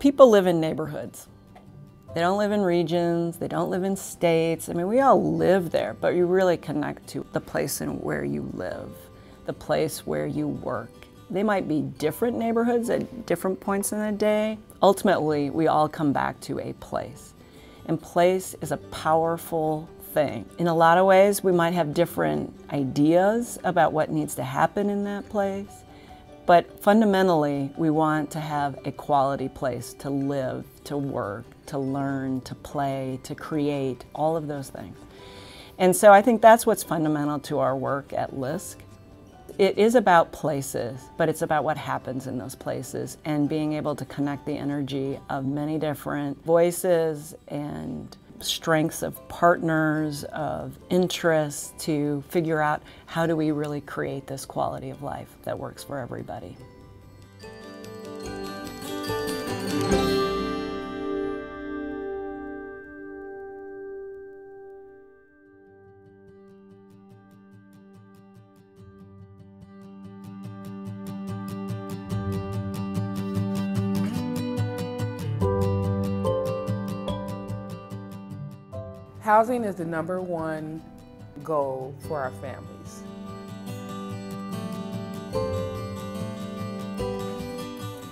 People live in neighborhoods. They don't live in regions, they don't live in states. I mean, we all live there, but you really connect to the place and where you live, the place where you work. They might be different neighborhoods at different points in the day. Ultimately, we all come back to a place. And place is a powerful thing. In a lot of ways, we might have different ideas about what needs to happen in that place, but fundamentally, we want to have a quality place to live, to work, to learn, to play, to create, all of those things. And so I think that's what's fundamental to our work at LISC. It is about places, but it's about what happens in those places and being able to connect the energy of many different voices and strengths of partners, of interests, to figure out how do we really create this quality of life that works for everybody. Housing is the #1 goal for our families.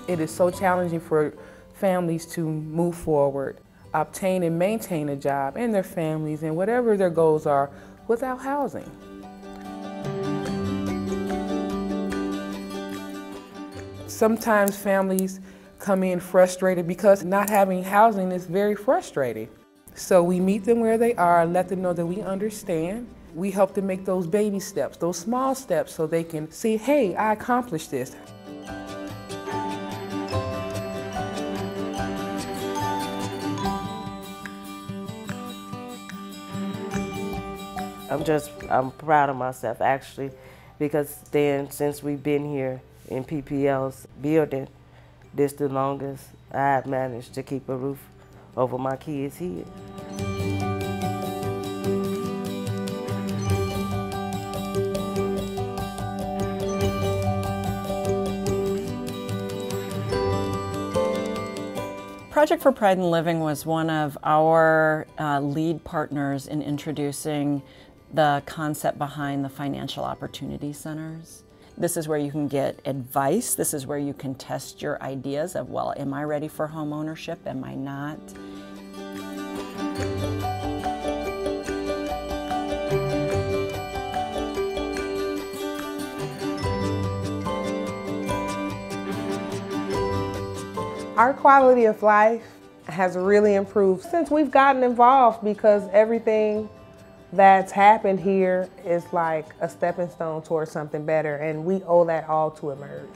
It is so challenging for families to move forward, obtain and maintain a job and their families and whatever their goals are without housing. Sometimes families come in frustrated because not having housing is very frustrating. So we meet them where they are, let them know that we understand. We help them make those baby steps, those small steps, so they can see, hey, I accomplished this. I'm proud of myself actually, because then since we've been here in PPL's building, this the longest I've managed to keep a roof over my kids' head. Project for Pride in Living was one of our lead partners in introducing the concept behind the financial opportunity centers. This is where you can get advice. This is where you can test your ideas of, well, am I ready for home ownership? Am I not? Our quality of life has really improved since we've gotten involved, because everything that's happened here is like a stepping stone towards something better, and we owe that all to Emerge.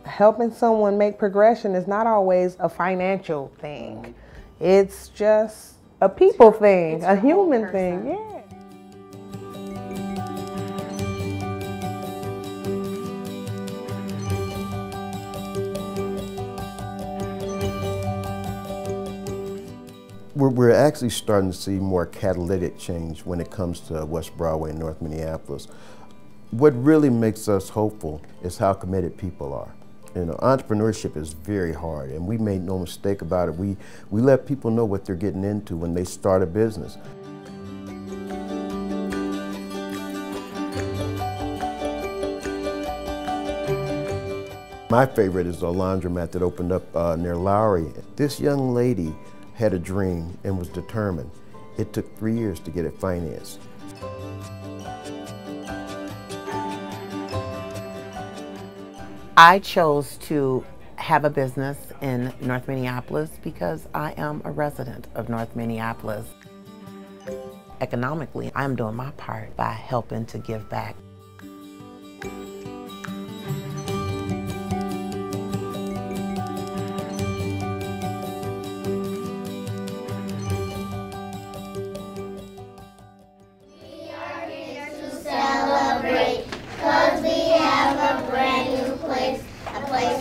Helping someone make progression is not always a financial thing. It's just a people thing, a human thing, yeah. We're actually starting to see more catalytic change when it comes to West Broadway and North Minneapolis. What really makes us hopeful is how committed people are. You know, entrepreneurship is very hard, and we made no mistake about it. We let people know what they're getting into when they start a business. My favorite is the laundromat that opened up near Lowry. This young lady had a dream and was determined. It took 3 years to get it financed. I chose to have a business in North Minneapolis because I am a resident of North Minneapolis. Economically, I'm doing my part by helping to give back.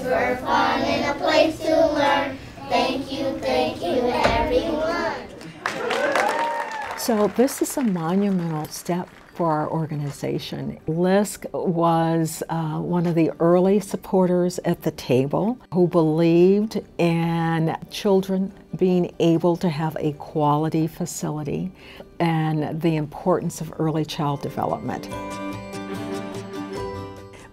For fun and a place to learn. Thank you, everyone. So this is a monumental step for our organization. LISC was one of the early supporters at the table who believed in children being able to have a quality facility and the importance of early child development.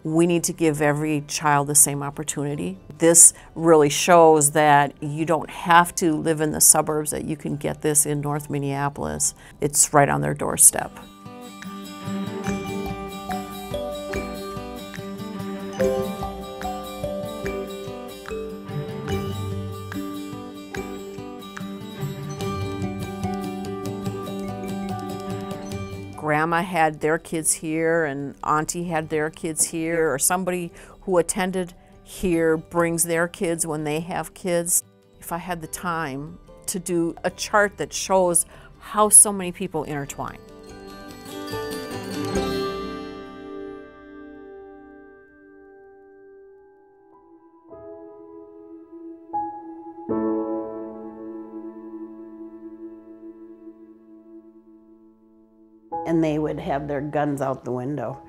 We need to give every child the same opportunity. This really shows that you don't have to live in the suburbs, that you can get this in North Minneapolis. It's right on their doorstep. Grandma had their kids here and Auntie had their kids here, or somebody who attended here brings their kids when they have kids. If I had the time to do a chart that shows how so many people intertwine. And they would have their guns out the window,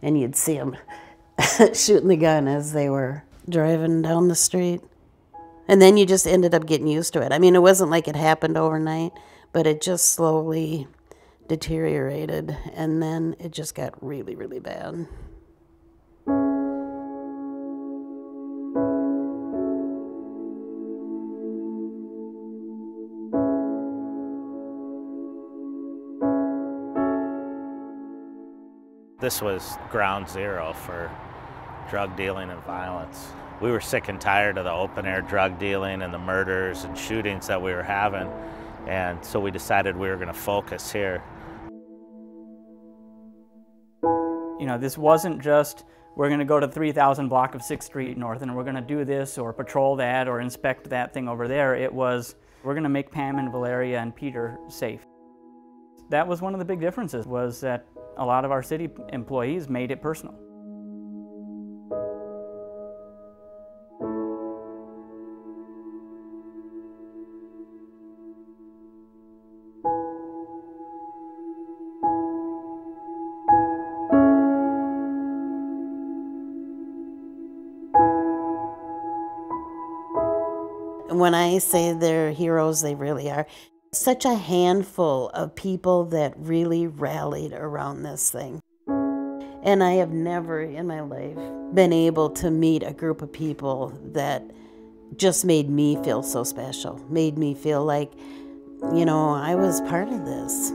and you'd see them shooting the gun as they were driving down the street. And then you just ended up getting used to it. I mean, it wasn't like it happened overnight, but it just slowly deteriorated, and then it just got really, really bad. This was ground zero for drug dealing and violence. We were sick and tired of the open air drug dealing and the murders and shootings that we were having, and so we decided we were going to focus here. You know, this wasn't just, we're going to go to 3000 block of 6th Street North and we're going to do this or patrol that or inspect that thing over there. It was, we're going to make Pam and Valeria and Peter safe. That was one of the big differences, was that a lot of our city employees made it personal. When I say they're heroes, they really are. Such a handful of people that really rallied around this thing. And I have never in my life been able to meet a group of people that just made me feel so special, made me feel like, you know, I was part of this.